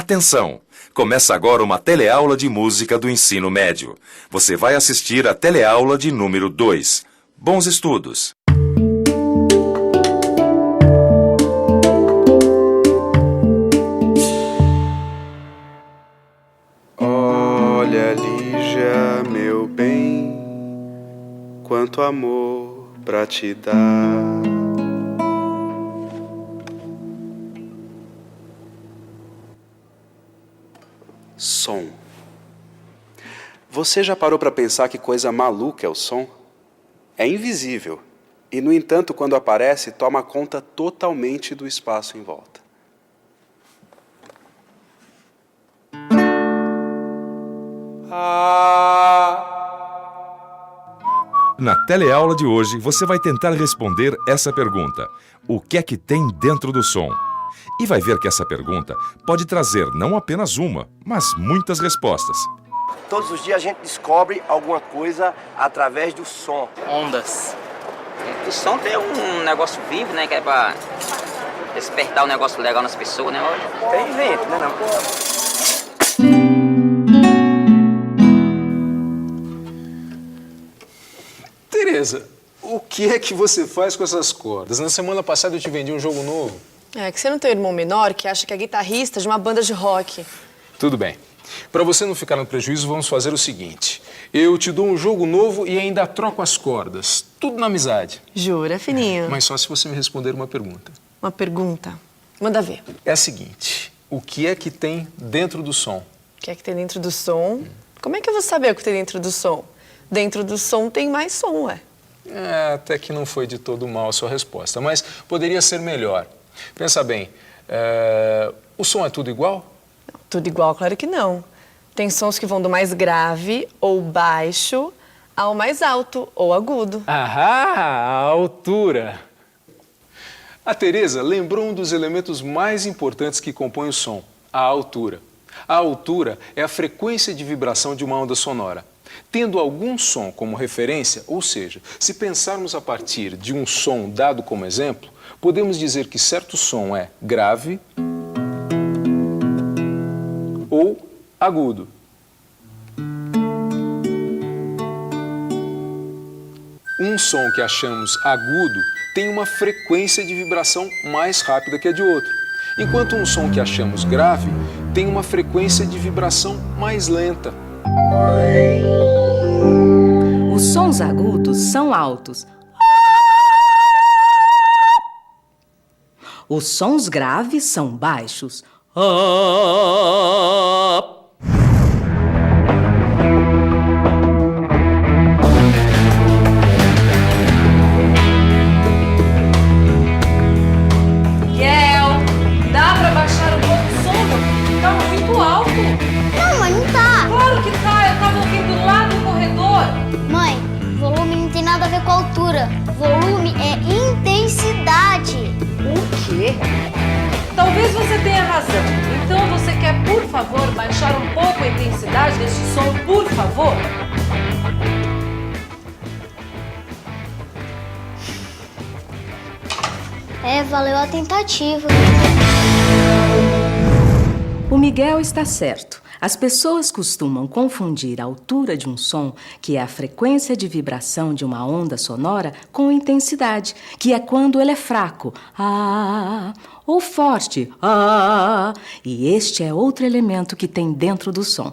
Atenção! Começa agora uma teleaula de música do ensino médio. Você vai assistir a teleaula de número 2. Bons estudos! Olha, Lígia, meu bem, quanto amor pra te dar. Som. Você já parou para pensar que coisa maluca é o som? É invisível e, no entanto, quando aparece, toma conta totalmente do espaço em volta. Na teleaula de hoje, você vai tentar responder essa pergunta: o que é que tem dentro do som? E vai ver que essa pergunta pode trazer não apenas uma, mas muitas respostas. Todos os dias a gente descobre alguma coisa através do som. Ondas. O som tem um negócio vivo, né? Que é pra despertar um negócio legal nas pessoas, né? Tem vento, né? Não? Tereza, o que é que você faz com essas cordas? Na semana passada eu te vendi um jogo novo. É que você não tem um irmão menor que acha que é guitarrista de uma banda de rock. Tudo bem. Para você não ficar no prejuízo, vamos fazer o seguinte. Eu te dou um jogo novo e ainda troco as cordas. Tudo na amizade. Jura, fininho? Mas só se você me responder uma pergunta. Uma pergunta. Manda ver. É a seguinte. O que é que tem dentro do som? O que é que tem dentro do som? Como é que eu vou saber o que tem dentro do som? Dentro do som tem mais som, ué. Até que não foi de todo mal a sua resposta, mas poderia ser melhor. Pensa bem, o som é tudo igual? Não, tudo igual, claro que não. Tem sons que vão do mais grave ou baixo ao mais alto ou agudo. Ah, a altura! A Tereza lembrou um dos elementos mais importantes que compõem o som, a altura. A altura é a frequência de vibração de uma onda sonora. Tendo algum som como referência, ou seja, se pensarmos a partir de um som dado como exemplo, podemos dizer que certo som é grave ou agudo. Um som que achamos agudo tem uma frequência de vibração mais rápida que a de outro, enquanto um som que achamos grave tem uma frequência de vibração mais lenta. Os sons agudos são altos. Os sons graves são baixos. Dá pra baixar um pouco o som? Tá muito alto. Não, mas não tá. Claro que tá, eu tava ouvindo lá no corredor. Mãe, volume não tem nada a ver com altura. Volume é intensidade. O quê? Talvez você tenha razão. Então você quer, por favor, baixar um pouco a intensidade deste som, por favor? Valeu a tentativa. O Miguel está certo. As pessoas costumam confundir a altura de um som, que é a frequência de vibração de uma onda sonora, com intensidade, que é quando ele é fraco, ou forte, e este é outro elemento que tem dentro do som.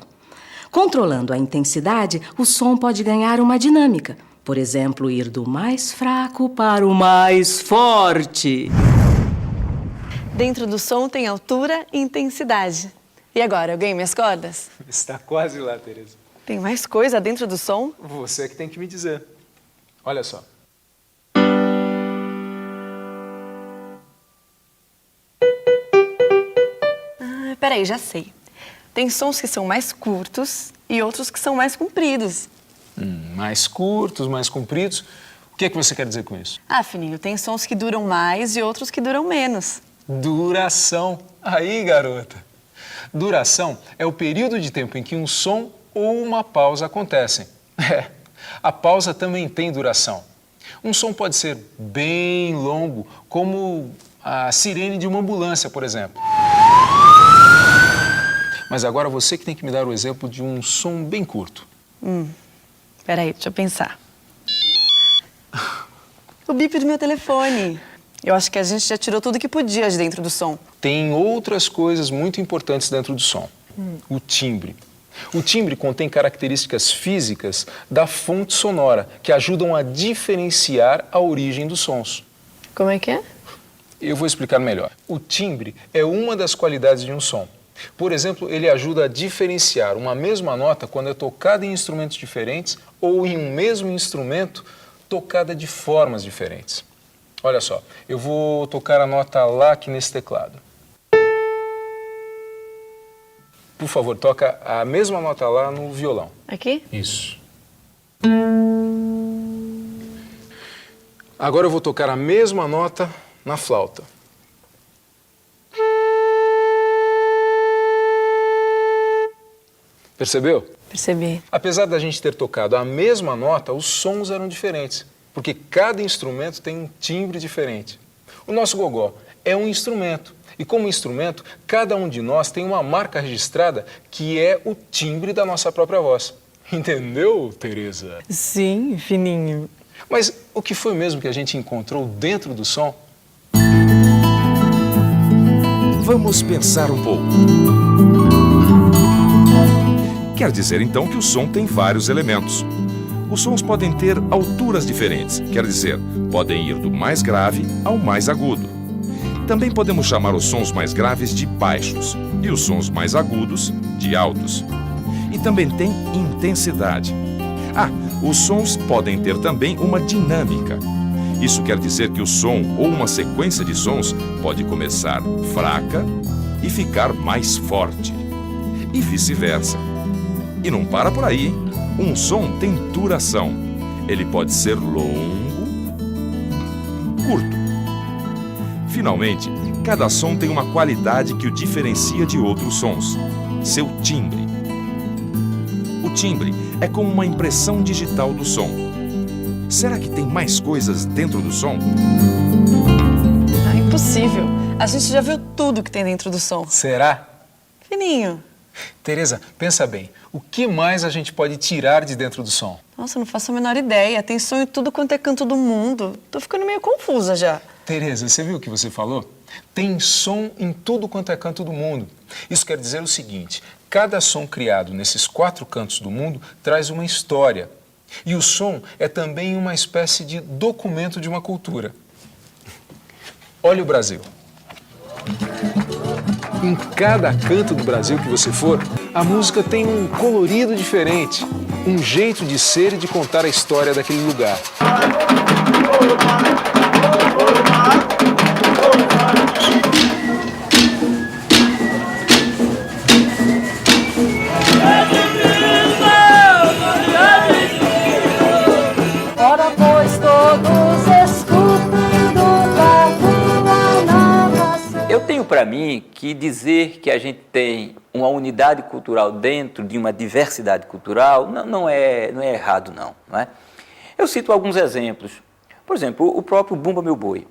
Controlando a intensidade, o som pode ganhar uma dinâmica. Por exemplo, ir do mais fraco para o mais forte. Dentro do som tem altura e intensidade. E agora, eu ganhei minhas cordas? Está quase lá, Tereza. Tem mais coisa dentro do som? Você que tem que me dizer. Olha só. Peraí, já sei. Tem sons que são mais curtos e outros que são mais compridos. Mais curtos, mais compridos. O que é que você quer dizer com isso? Fininho, tem sons que duram mais e outros que duram menos. Duração. Aí, garota. Duração é o período de tempo em que um som ou uma pausa acontecem. A pausa também tem duração. Um som pode ser bem longo, como a sirene de uma ambulância, por exemplo. Mas agora você que tem que me dar o exemplo de um som bem curto. Peraí, deixa eu pensar. O bip do meu telefone. Eu acho que a gente já tirou tudo que podia de dentro do som. Tem outras coisas muito importantes dentro do som. O timbre. O timbre contém características físicas da fonte sonora que ajudam a diferenciar a origem dos sons. Como é que é? Eu vou explicar melhor. O timbre é uma das qualidades de um som. Por exemplo, ele ajuda a diferenciar uma mesma nota quando é tocada em instrumentos diferentes ou em um mesmo instrumento tocada de formas diferentes. Olha só, eu vou tocar a nota Lá aqui nesse teclado. Por favor, toca a mesma nota Lá no violão. Aqui? Isso. Agora eu vou tocar a mesma nota na flauta. Percebeu? Percebi. Apesar da gente ter tocado a mesma nota, os sons eram diferentes, porque cada instrumento tem um timbre diferente. O nosso gogó é um instrumento, e como instrumento, cada um de nós tem uma marca registrada que é o timbre da nossa própria voz. Entendeu, Tereza? Sim, fininho. Mas o que foi mesmo que a gente encontrou dentro do som? Vamos pensar um pouco. Quer dizer então que o som tem vários elementos. Os sons podem ter alturas diferentes, quer dizer, podem ir do mais grave ao mais agudo. Também podemos chamar os sons mais graves de baixos e os sons mais agudos de altos. E também tem intensidade. Os sons podem ter também uma dinâmica. Isso quer dizer que o som ou uma sequência de sons pode começar fraca e ficar mais forte. E vice-versa. E não para por aí, hein? Um som tem duração. Ele pode ser longo, curto. Finalmente, cada som tem uma qualidade que o diferencia de outros sons. Seu timbre. O timbre é como uma impressão digital do som. Será que tem mais coisas dentro do som? Impossível. A gente já viu tudo que tem dentro do som. Será? Fininho. Tereza, pensa bem, o que mais a gente pode tirar de dentro do som? Nossa, eu não faço a menor ideia. Tem som em tudo quanto é canto do mundo. Tô ficando meio confusa já. Tereza, você viu o que você falou? Tem som em tudo quanto é canto do mundo. Isso quer dizer o seguinte, cada som criado nesses 4 cantos do mundo traz uma história. E o som é também uma espécie de documento de uma cultura. Olha o Brasil. Em cada canto do Brasil que você for, a música tem um colorido diferente, um jeito de ser e de contar a história daquele lugar. Ora, pois todos escutem do nova. Eu tenho para mim que dizer que a gente tem uma unidade cultural dentro de uma diversidade cultural não é errado, não é? Eu cito alguns exemplos. Por exemplo, o próprio Bumba Meu Boi.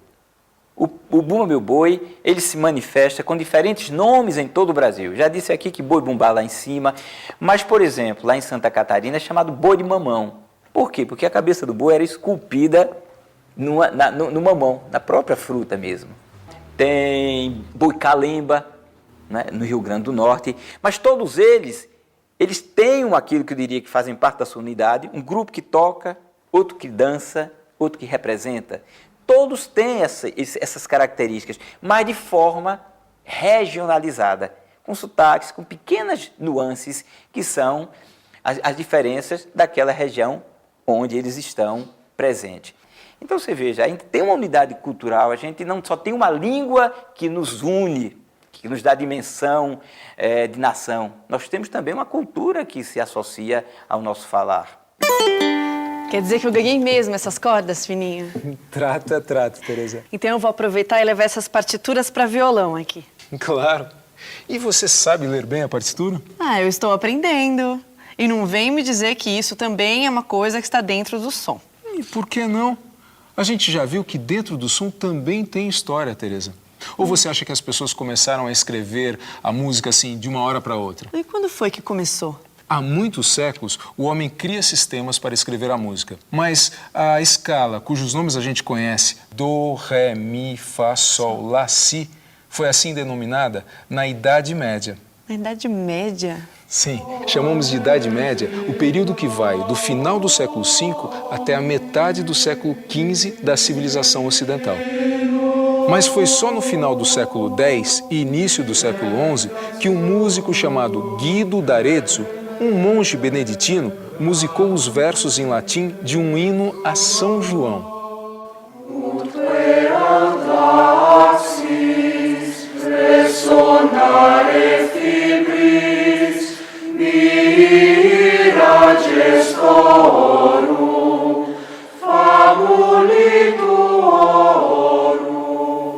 O Bumba Meu Boi, ele se manifesta com diferentes nomes em todo o Brasil. Já disse aqui que boi bumbá lá em cima, mas, por exemplo, lá em Santa Catarina é chamado boi de mamão. Por quê? Porque a cabeça do boi era esculpida no mamão, na própria fruta mesmo. Tem boi calemba, né, no Rio Grande do Norte, mas todos eles têm aquilo que eu diria que fazem parte da sua unidade, um grupo que toca, outro que dança, outro que representa. Todos têm essas características, mas de forma regionalizada, com sotaques, com pequenas nuances que são as diferenças daquela região onde eles estão presentes. Então você veja, a gente tem uma unidade cultural, a gente não só tem uma língua que nos une, que nos dá dimensão de nação, nós temos também uma cultura que se associa ao nosso falar. Quer dizer que eu ganhei mesmo essas cordas, Fininho? Trata, Tereza. Então eu vou aproveitar e levar essas partituras para violão aqui. Claro. E você sabe ler bem a partitura? Eu estou aprendendo. E não vem me dizer que isso também é uma coisa que está dentro do som. E por que não? A gente já viu que dentro do som também tem história, Tereza. Ou você acha que as pessoas começaram a escrever a música assim de uma hora para outra? E quando foi que começou? Há muitos séculos, o homem cria sistemas para escrever a música. Mas a escala, cujos nomes a gente conhece, do, ré, mi, fá, sol, lá, si, foi assim denominada na Idade Média. Na Idade Média? Sim, chamamos de Idade Média o período que vai do final do século V até a metade do século XV da civilização ocidental. Mas foi só no final do século X e início do século XI que um músico chamado Guido d'Arezzo, um monge beneditino, musicou os versos em latim de um hino a São João.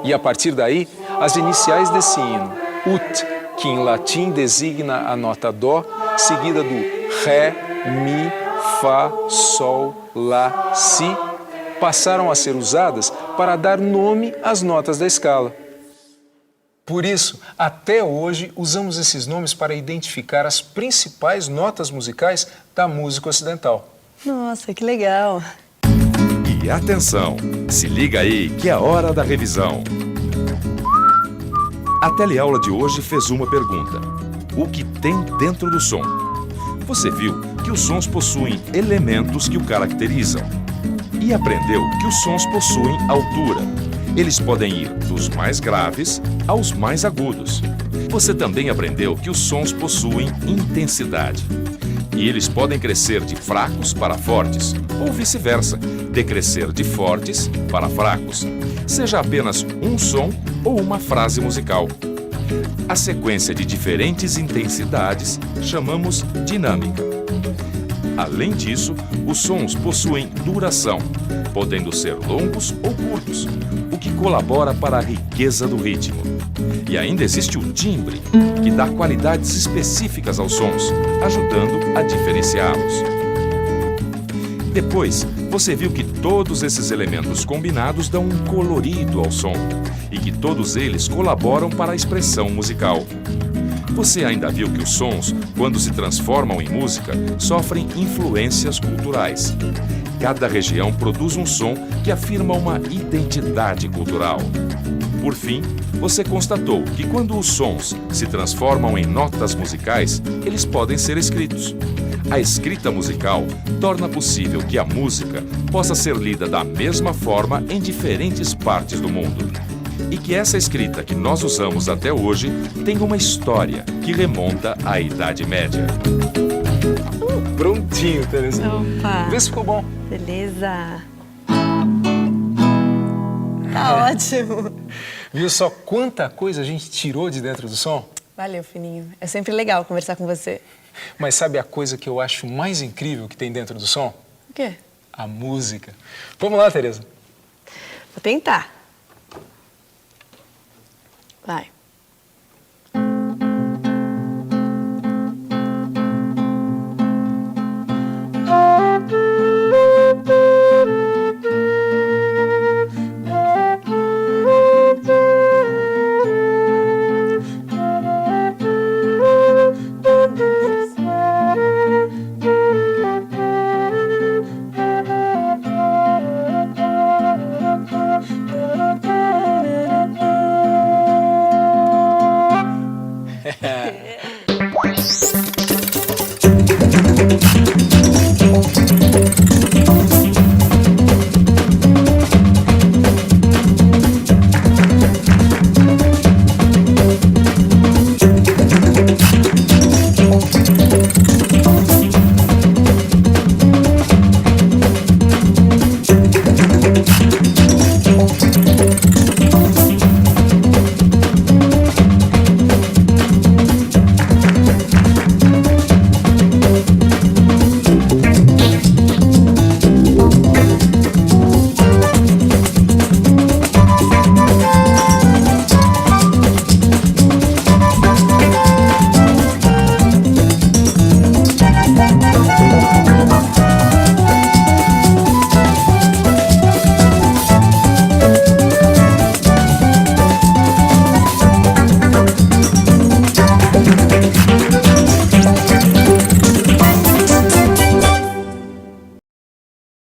E a partir daí, as iniciais desse hino, ut, que em latim designa a nota dó, seguida do ré, mi, fá, sol, lá, si, passaram a ser usadas para dar nome às notas da escala. Por isso, até hoje, usamos esses nomes para identificar as principais notas musicais da música ocidental. Nossa, que legal! E atenção, se liga aí que é hora da revisão. A teleaula de hoje fez uma pergunta: o que tem dentro do som? Você viu que os sons possuem elementos que o caracterizam e aprendeu que os sons possuem altura. Eles podem ir dos mais graves aos mais agudos. Você também aprendeu que os sons possuem intensidade. E eles podem crescer de fracos para fortes, ou vice-versa, decrescer de fortes para fracos, seja apenas um som ou uma frase musical. A sequência de diferentes intensidades chamamos dinâmica. Além disso, os sons possuem duração, podendo ser longos ou curtos, o que colabora para a riqueza do ritmo. E ainda existe o timbre, que dá qualidades específicas aos sons, ajudando a diferenciá-los. Depois, você viu que todos esses elementos combinados dão um colorido ao som e que todos eles colaboram para a expressão musical. Você ainda viu que os sons, quando se transformam em música, sofrem influências culturais. Cada região produz um som que afirma uma identidade cultural. Por fim, você constatou que quando os sons se transformam em notas musicais, eles podem ser escritos. A escrita musical torna possível que a música possa ser lida da mesma forma em diferentes partes do mundo. E que essa escrita que nós usamos até hoje tem uma história que remonta à Idade Média. Prontinho, Teresa. Opa! Vê se ficou bom. Beleza! Tá ótimo! Viu só quanta coisa a gente tirou de dentro do som? Valeu, Fininho. É sempre legal conversar com você. Mas sabe a coisa que eu acho mais incrível que tem dentro do som? O quê? A música. Vamos lá, Teresa. Vou tentar. Vai.